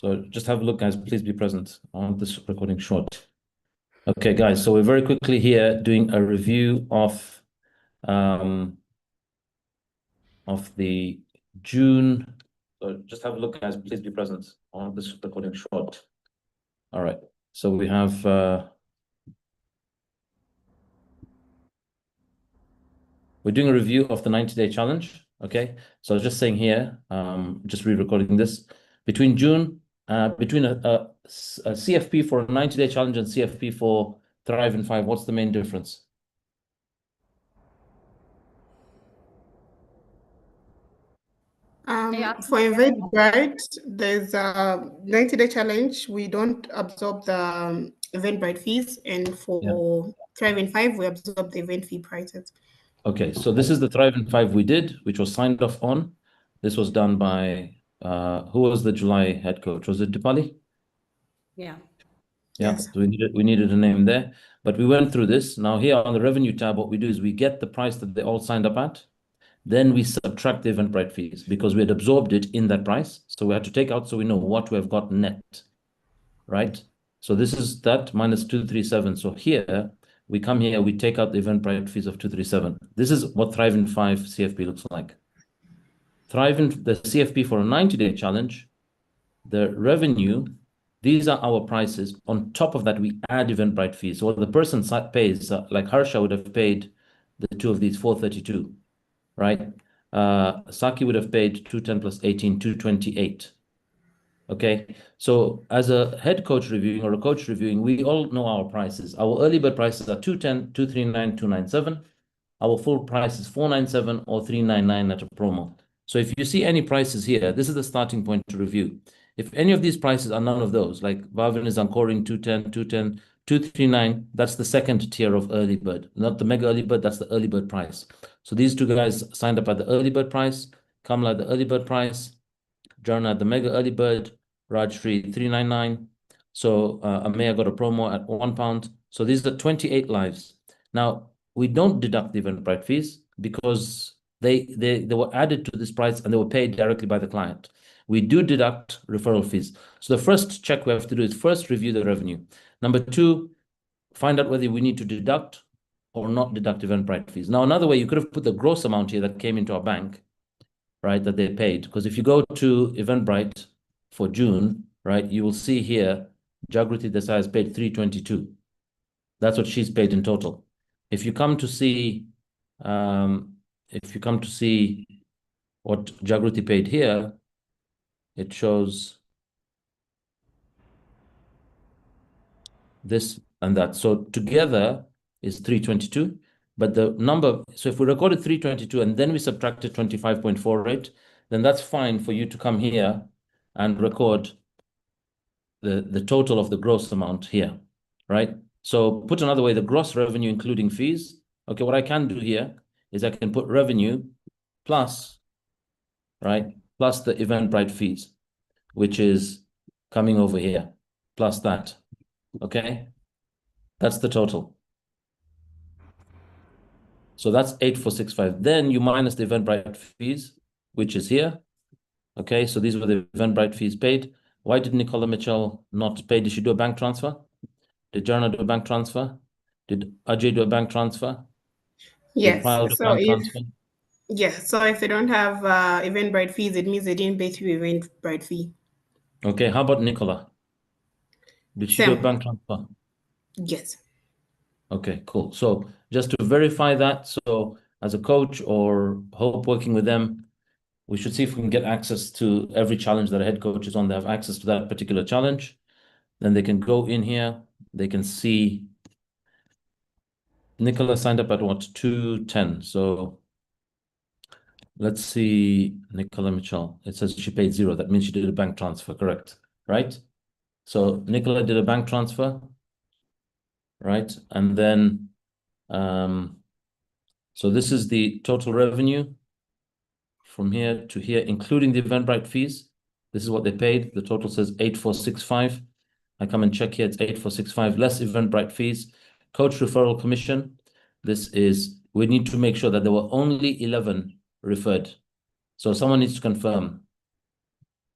So just have a look, guys. Please be present. I want this recording short. Okay, guys. So we're very quickly here doing a review of the June. So just have a look, guys. Please be present. I want this recording short. All right. So we have we're doing a review of the 90-day challenge. Okay. So I was just saying here, just re-recording this between June. Between a CFP for a 90-day challenge and CFP for Thrive in 5, what's the main difference? For Eventbrite, there's a 90-day challenge. We don't absorb the Eventbrite fees, and for Thrive in 5, we absorb the event fee prices. Okay, so this is the Thrive in 5 we did, which was signed off on. This was done by who was the July head coach? Was it Dipali? Yeah. Yeah, Yes. so we needed a name there, but we went through this. Now here on the revenue tab, what we do is we get the price that they all signed up at. Then we subtract the Eventbrite fees because we had absorbed it in that price. So we had to take out so we know what we have got net, right? So this is that minus 237. So here we come here, we take out the Eventbrite fees of 237. This is what Thrive in 5 CFP looks like. Thrive in the CFP for a 90-day challenge, the revenue, these are our prices. On top of that, we add Eventbrite fees. So the person pays, like Harsha would have paid the two of these 432, right? Saki would have paid 210 plus 18, 228. Okay, so as a head coach reviewing or a coach reviewing, we all know our prices. Our early bird prices are 210, 239, 297. Our full price is 497 or 399 at a promo. So if you see any prices here, this is the starting point to review. If any of these prices are none of those, like Bhavin is anchoring 210, 210, 239, that's the second tier of early bird, not the mega early bird, that's the early bird price. So these two guys signed up at the early bird price, Kamala at the early bird price, Jarna at the mega early bird, Rajshri 399. So Ameya got a promo at £1. So these are 28 lives. Now, we don't deduct the Eventbrite fees because they were added to this price and they were paid directly by the client. We do deduct referral fees. So the first check we have to do is first review the revenue. Number two, find out whether we need to deduct or not deduct Eventbrite fees. Now, another way, you could have put the gross amount here that came into our bank, right, that they paid. Because if you go to Eventbrite for June, right, you will see here, Jagriti Desai has paid 322. That's what she's paid in total. If you come to see, what Jagriti paid here, it shows this and that. So together is 322. But the number, so if we recorded 322 and then we subtracted 25.48, then that's fine for you to come here and record the total of the gross amount here, right? So put another way, the gross revenue including fees. Okay, what I can do here is I can put revenue plus, right, plus the Eventbrite fees, which is coming over here, plus that, okay? That's the total. So that's 8465. Then you minus the Eventbrite fees, which is here. Okay, so these were the Eventbrite fees paid. Why did Nicola Mitchell not pay? Did she do a bank transfer? Did Jarna do a bank transfer? Did Ajay do a bank transfer? Did Yes. Payal do a bank transfer? So if they don't have Eventbrite fees, it means they didn't pay through Eventbrite fee. Okay, how about Nicola? Did she do a bank transfer? Yes. Okay, cool. So just to verify that, so as a coach or Hope working with them, we should see if we can get access to every challenge that a head coach is on. They have access to that particular challenge. Then they can go in here. They can see Nicola signed up at what? 210. So let's see Nicola Mitchell. It says she paid 0. That means she did a bank transfer, correct? Right? So Nicola did a bank transfer, right? And then, so this is the total revenue from here to here, including the Eventbrite fees. This is what they paid. The total says 8465. I come and check here, it's 8465 less Eventbrite fees. Coach referral commission. This is, we need to make sure that there were only 11 referred. So someone needs to confirm.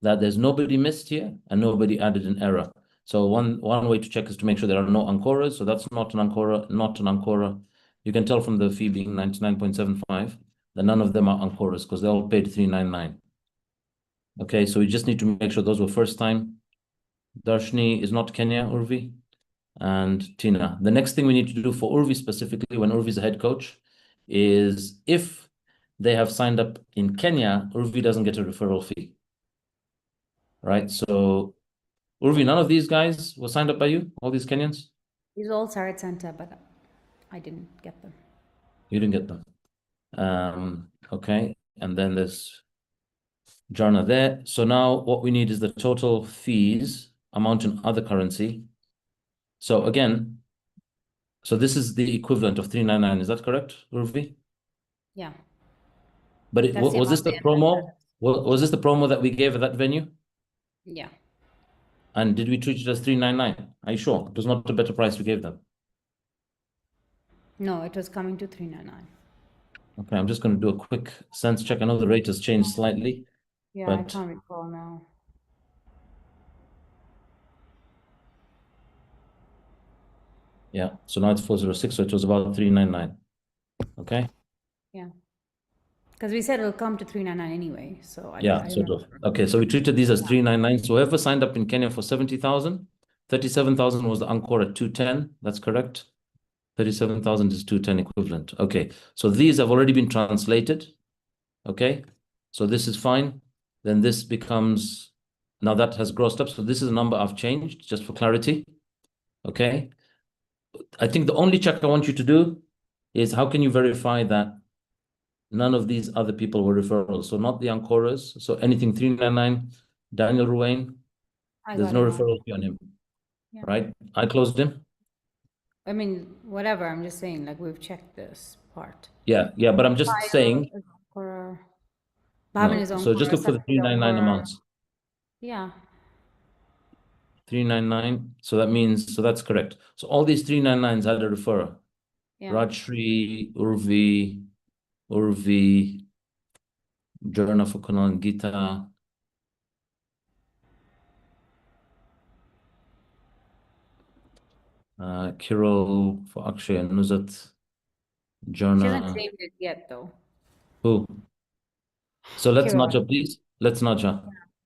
that there's nobody missed here and nobody added an error. So one way to check is to make sure there are no ancoras. So that's not an ancora, not an ancora. You can tell from the fee being 99.75 that none of them are ancoras because they all paid 399. Okay, so we just need to make sure those were first time. Darshni is not Kenya, Urvi, and Tina. The next thing we need to do for Urvi specifically, when Urvi is a head coach, is if they have signed up in Kenya, Urvi doesn't get a referral fee. Right? So Urvi, none of these guys were signed up by you, all these Kenyans? These all Sarat Center, but I didn't get them. You didn't get them. Okay, and then there's Jarna there. So now what we need is the total fees amount in other currency. So again, so this is the equivalent of 399. Is that correct, Urvi? Yeah. But That's the was this amount the they promo? Was this the promo that we gave at that venue? Yeah. And did we treat it as 399? Are you sure? It was not a better price we gave them. No, it was coming to 399. Okay, I'm just going to do a quick sense check. I know the rate has changed slightly. Yeah, I But can't recall now. yeah, so now it's 406, so it was about 399. Okay. Yeah. Because we said it'll come to 399 anyway. So I Yeah, so remember. okay, so we treated these as 399. So whoever signed up in Kenya for 70,000, 37,000 was the encore at 210. That's correct. 37,000 is 210 equivalent. Okay, so these have already been translated. Okay, so this is fine. Then this becomes, now that has grossed up. So this is a number I've changed just for clarity. Okay, I think the only check I want you to do is how can you verify that none of these other people were referrals? So not the Ancoras. So anything 399, Daniel Ruane, there's got no him on. referral fee on him, Yeah. right? I closed him. I mean, whatever. I'm just saying, like, we've checked this part. Yeah, but I'm just saying, Bhavin no. is on So just look for the 399 amounts. Yeah. 399. So that means, so that's correct. So all these 399s had a referrer. Yeah. Rajshri, Urvi, Jarna for Kunal and Gita. Kirill for Akshay and Nuzat. She hasn't Jarna. claimed it yet, though. Who? So let's Kira. nudge her, please. Let's nudge her.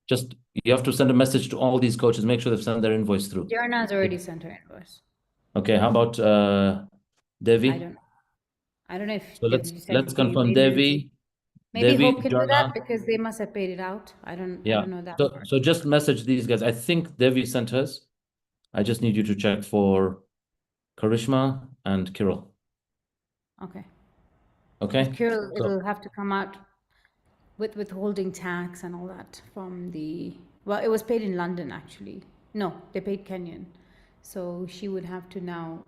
Just, you have to send a message to all these coaches. Make sure they've sent their invoice through. Jarna has already sent her invoice. Okay, how about Devi? I don't know if So Devi sent let's it to you. confirm Devi. Maybe Devi, Hope can do Jarna. that because they must have paid it out. I don't know that part. So just message these guys. I think Devi sent hers. I just need you to check for Karishma and Kirill. Okay. Okay. Kirill, So, it'll have to come out with withholding tax and all that from the, well, it was paid in London actually. No, they paid Kenyan. So she would have to now,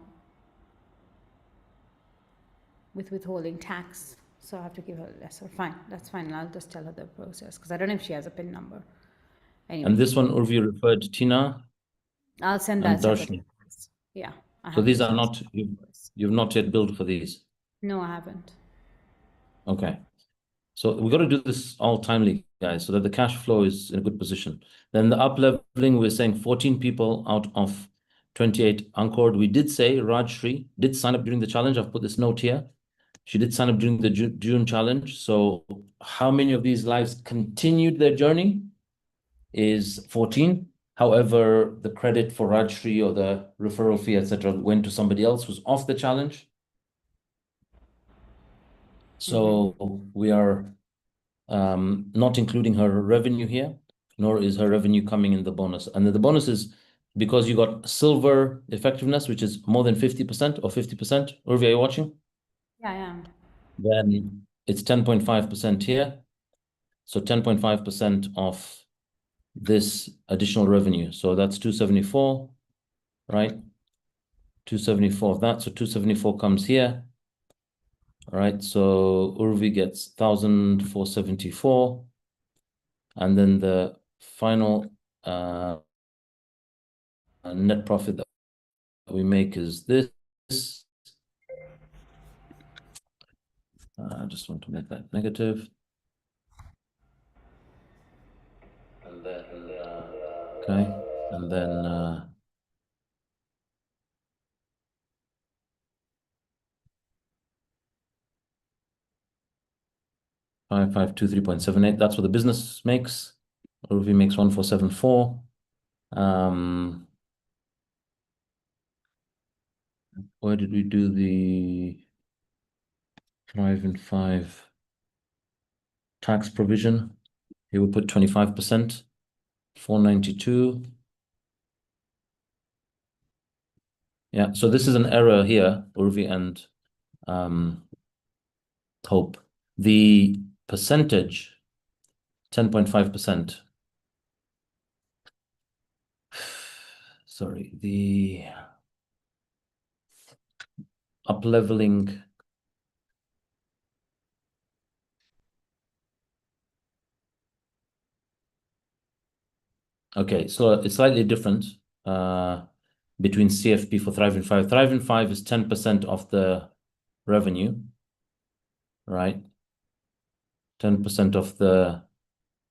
with withholding tax, so I have to give her lesser. Fine, that's fine. I'll just tell her the process because I don't know if she has a PIN number. Anyway, and this one, Urvi referred Tina I'll send and that separately. Darshni. Yeah, I So have these those are as not, you've not yet billed for these. No, I haven't. Okay. So we got to do this all timely, guys, so that the cash flow is in a good position. Then the up leveling, we're saying 14 people out of 28 anchored. We did say Rajshri did sign up during the challenge. I've put this note here. She did sign up during the June challenge. So how many of these lives continued their journey is 14. However, the credit for Rajshri or the referral fee, etc., went to somebody else who's off the challenge. So we are not including her revenue here, nor is her revenue coming in the bonus. And the bonus is because you got silver effectiveness, which is more than 50% or 50%. Urvi, are you watching? Yeah, I am. Then it's 10.5% here. So 10.5% of this additional revenue. So that's 274, right? 274 of that. So 274 comes here. All right. So Urvi gets 1,474. And then the final net profit that we make is this. I just want to make that negative. Okay, and then 5523.78. That's what the business makes. Urvi makes 1474. Where did we do the 5 and 5 tax provision? Here we put 25%, 492. Yeah, so this is an error here, Urvi and Hope. The percentage, 10.5%. Sorry, the up-leveling. Okay, so it's slightly different between CFP for Thriving 5. Thriving 5 is 10% of the revenue, right? 10% of the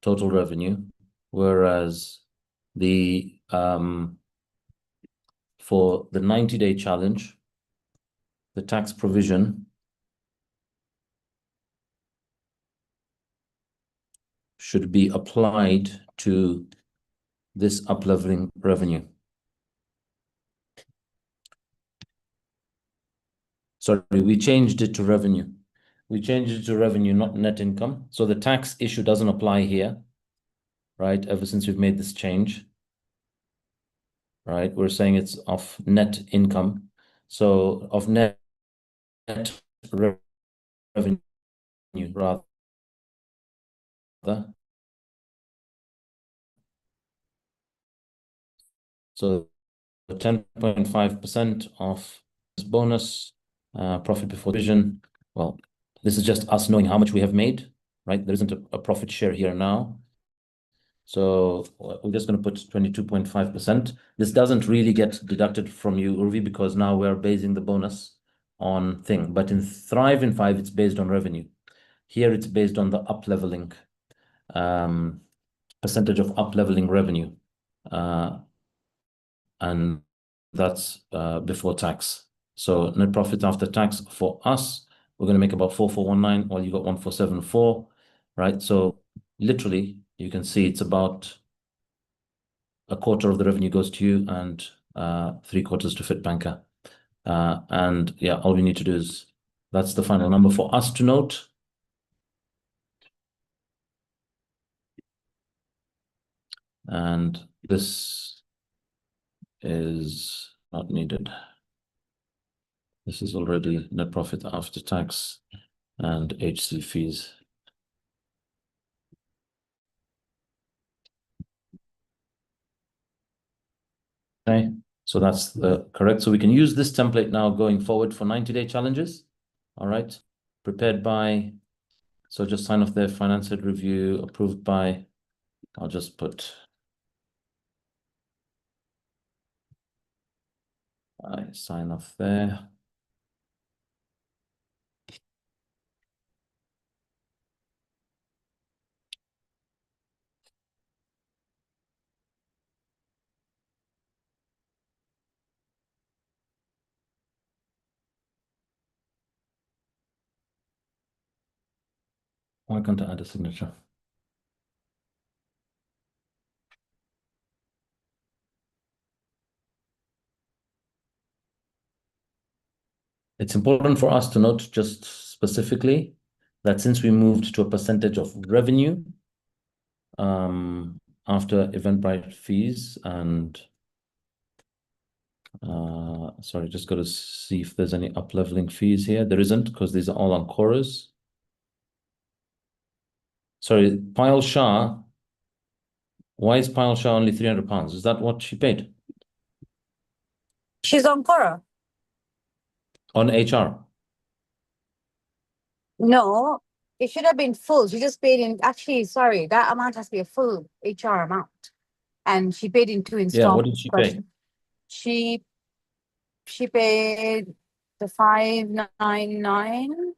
total revenue, whereas the for the 90-day challenge, the tax provision should be applied to this up-leveling revenue. Sorry, we changed it to revenue. We changed it to revenue, not net income. So the tax issue doesn't apply here, right? Ever since we've made this change, right? We're saying it's of net income. So of net revenue rather. So 10.5% of this bonus, profit before provision. Well, this is just us knowing how much we have made, right? There isn't a profit share here now. So we're just going to put 22.5%. This doesn't really get deducted from you, Urvi, because now we're basing the bonus on thing. But in Thrive in 5, it's based on revenue. Here, it's based on the up-leveling, percentage of up-leveling revenue. And that's before tax. So net profit after tax for us, we're going to make about 4419, while you got 1474, right? So literally, you can see it's about a quarter of the revenue goes to you and 3/4 to FitBanker. And yeah, all we need to do is, that's the final number for us to note. And this is not needed. This is already net profit after tax and HC fees. Okay, so that's the correct. So we can use this template now going forward for 90-day challenges. All right, prepared by, so just sign off there, finance head review, approved by, I'll just put, I sign off there. Why can't I add a signature? It's important for us to note just specifically that since we moved to a percentage of revenue after Eventbrite fees and sorry, just got to see if there's any up-leveling fees here. There isn't, because these are all on chorus. Sorry, Payal Shah. Why is Payal Shah only £300? Is that what she paid? She's on Quora. On HR? No, it should have been full. She just paid in. Actually, sorry, that amount has to be a full HR amount, and she paid in 2 installments. Yeah, what did she pay? She paid the 599.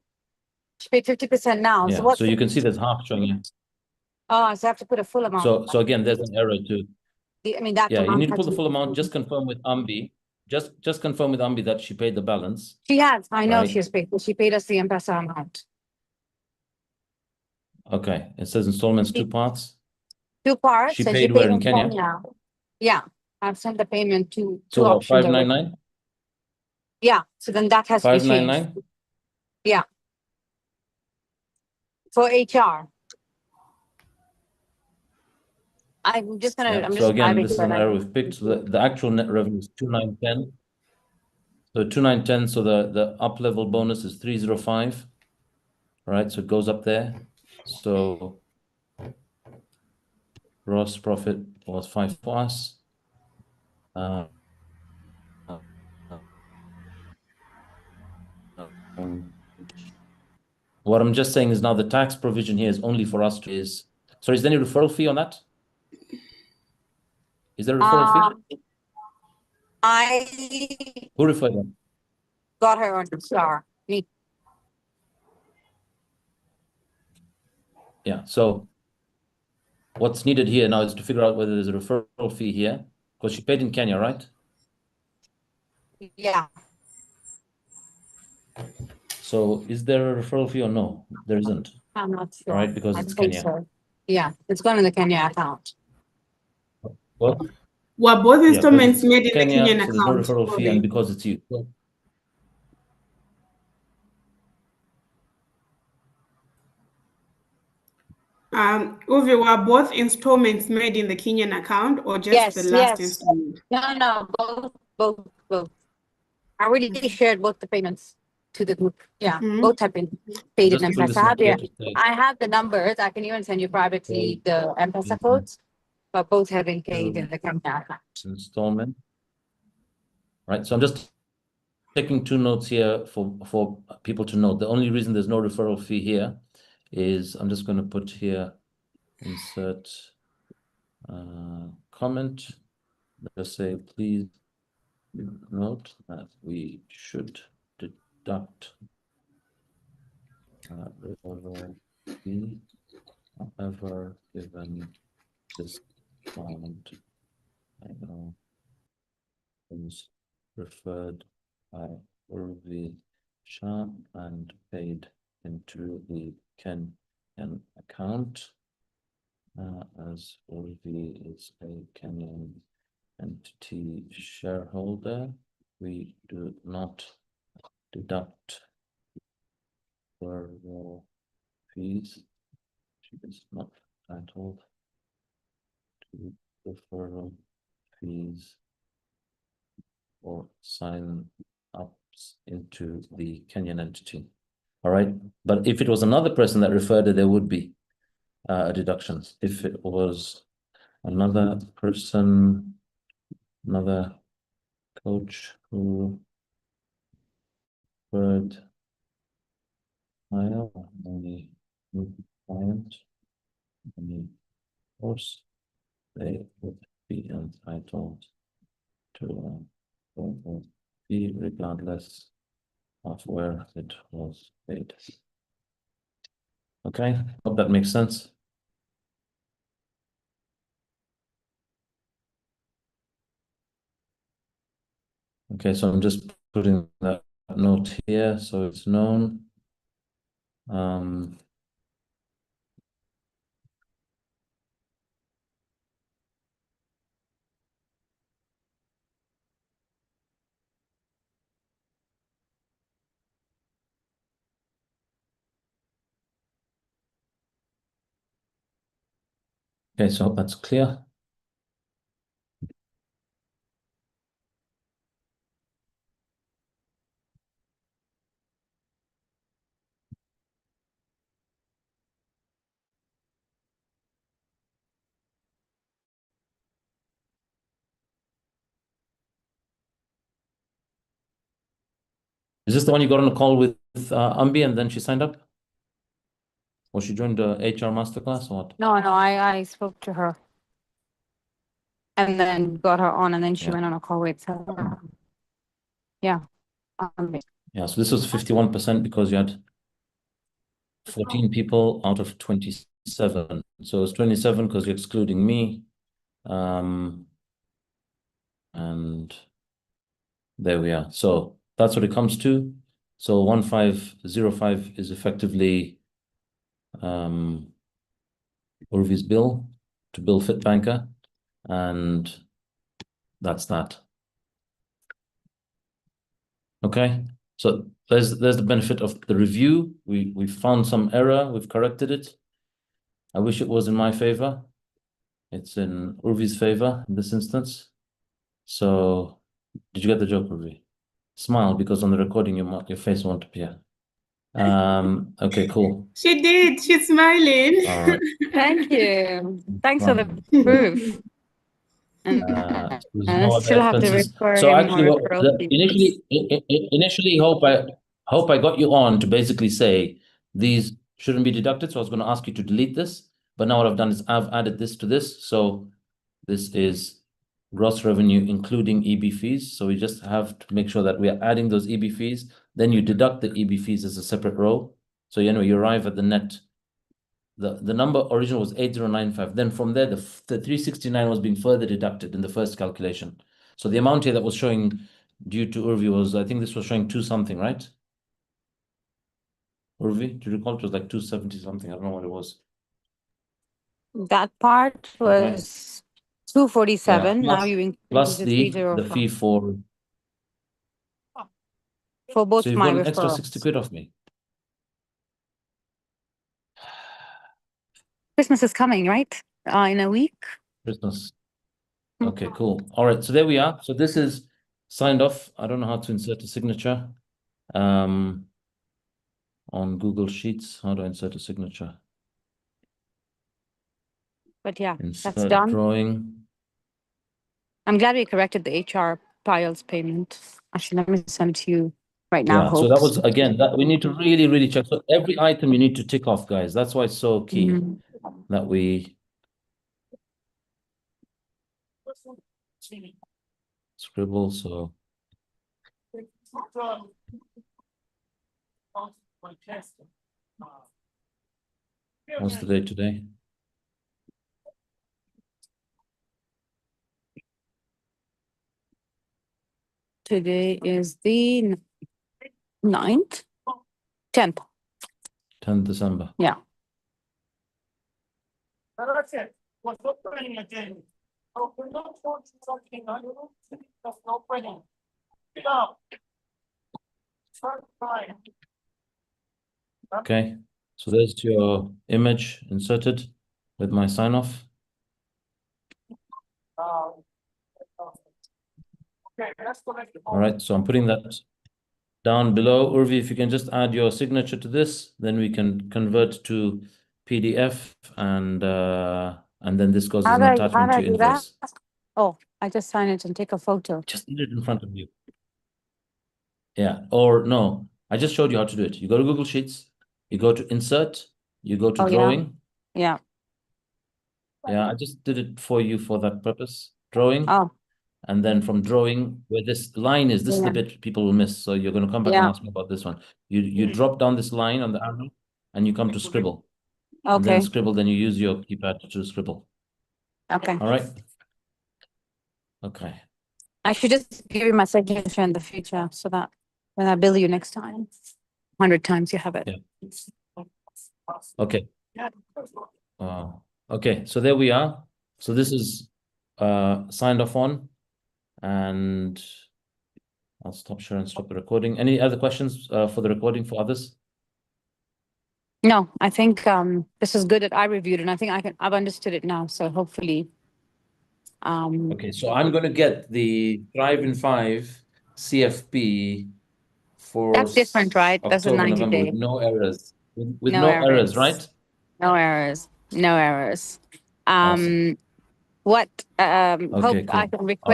She paid 50% now. Yeah, So what's so you can see there's half showing you. Oh, so I have to put a full amount. So again, there's an error too. I mean, that Yeah, you amount need to has pull the to full be amount. Just confirm with Ambi. Just confirm with Ambi that she paid the balance. She has. I know Right. she has paid. She paid us the M-Pesa amount. Okay. It says installments, 2 parts. 2 parts. She and paid she where paid in Kenya? Yeah. I've sent the payment to So two options. 599? Yeah. So then that has to be changed. 599? Yeah. For HR. I'm just gonna. Yeah. I'm So just again, typing this is for an that. error we've picked. So the actual net revenue is 2910. So 2910. So the up level bonus is 305. All right. So it goes up there. So gross profit was 5 for us. What I'm just saying is now the tax provision here is only for us to is. So is there any referral fee on that? Is there a referral fee? I Who referred them? got her on the star. Me. Yeah. So what's needed here now is to figure out whether there's a referral fee here, because she paid in Kenya, right? Yeah. So is there a referral fee or no? There isn't, I'm not sure. right? Because I it's think Kenya. so. Yeah. It's gone in the Kenya account. Well, Were both yeah, because installments it's made in the Kenya, Kenyan so there's no account? referral fee, and because it's you. Urvi, were both installments made in the Kenyan account or just the last installment? No, both. I already shared both the payments to the group. Yeah, both have been paid in Just bring this M-Pesa. up here to say I have the numbers. I can even send you privately the M-Pesa codes, but both have been paid in the Kenya account. installment. Right. So I'm just taking 2 notes here for people to note. The only reason there's no referral fee here is I'm just going to put here insert comment. Let's say, please note that we should deduct referral fee, however, given this amount, I know was referred by Urvi Shah and paid into the Kenyan account, as Urvi is a Kenyan Entity shareholder. We do not deduct referral fees. She is not entitled to referral fees or sign ups into the Kenyan entity. All right. But if it was another person that referred it, there would be a deduction. If it was another person, another coach who referred any client, any course, they would be entitled to a fee regardless of where it was paid. Okay, hope that makes sense. Okay, so I'm just putting that note here so it's known. Okay, so hope that's clear. Is this the one you got on a call with Ambi and then she signed up? Or she joined the HR masterclass or what? No, I spoke to her. And then got her on, and then she went on a call with her. Yeah. Yeah, so this was 51% because you had 14 people out of 26 27. So it's 27 because you're excluding me. And there we are. So that's what it comes to. So 1505 is effectively Urvi's bill to bill Fit Banker, and that's that. Okay, so there's the benefit of the review. We found some error, we've corrected it. I wish it was in my favor. It's in Urvi's favor in this instance. So did you get the joke, Urvi? Smile, because on the recording your face won't appear. Okay, cool. She did. She's smiling. All right. Thank you. Thanks for the proof. And There's I no other still have to expenses. refer So him actually, more referral fees. initially, hope I got you on to basically say these shouldn't be deducted. So I was going to ask you to delete this, but now what I've done is I've added this to this. So this is gross revenue including EB fees. So we just have to make sure that we are adding those EB fees. Then you deduct the EB fees as a separate row. So you arrive at the net. The number original was 8095. Then from there, the 369 was being further deducted in the first calculation. So the amount here that was showing due to Urvi was, I think this was showing 2 something, right? Urvi, do you recall? It was like 270 something. I don't know what it was. That part was 247. Yeah, Now you plus increase the 305 fee for both so you've my got an extra 60 referrals. quid off me. Christmas is coming, right? In a week. Christmas. Okay, cool. All right, so there we are. So this is signed off. I don't know how to insert a signature on Google Sheets. How do I insert a signature? But yeah, Insert that's done. drawing. I'm glad we corrected the HR Payal's payment. Actually, let me send it to you right now. Yeah, so that was, again, that we need to really, really check. So every item you need to tick off, guys. That's why it's so key that we scribble. So what's the date today? Today is the 9th, 10th. 10th December. Yeah. Okay, so there's your image inserted with my sign off. All right, so I'm putting that down below. Urvi, if you can just add your signature to this, then we can convert to PDF and then this goes as an attachment to your invoice. Oh, I just sign it and take a photo. Just need it in front of you. Yeah, or no, I just showed you how to do it. You go to Google Sheets, you go to Insert, you go to Drawing. Yeah. Yeah, I just did it for you for that purpose. Drawing. Oh. And then from drawing, where this line is, this is the bit people will miss. So you're going to come back and ask me about this one. You drop down this line on the arrow and you come to scribble. Okay. And then scribble, then you use your keypad to scribble. Okay. All right. Okay. I should just give you my signature in the future so that when I bill you next time, 100 times you have it. Yeah. Okay. Okay, so there we are. So this is signed off on, and I'll stop share and stop the recording. Any other questions for the recording for others? No, I think this is good that I reviewed, and I think I've understood it now. So hopefully, okay, so I'm going to get the Thrive in 5 CFP for that's different, right? That's a October, 90 November day. with no errors. With No no errors, errors. right? No errors. No errors. Awesome. What Okay, hope I cool. can request.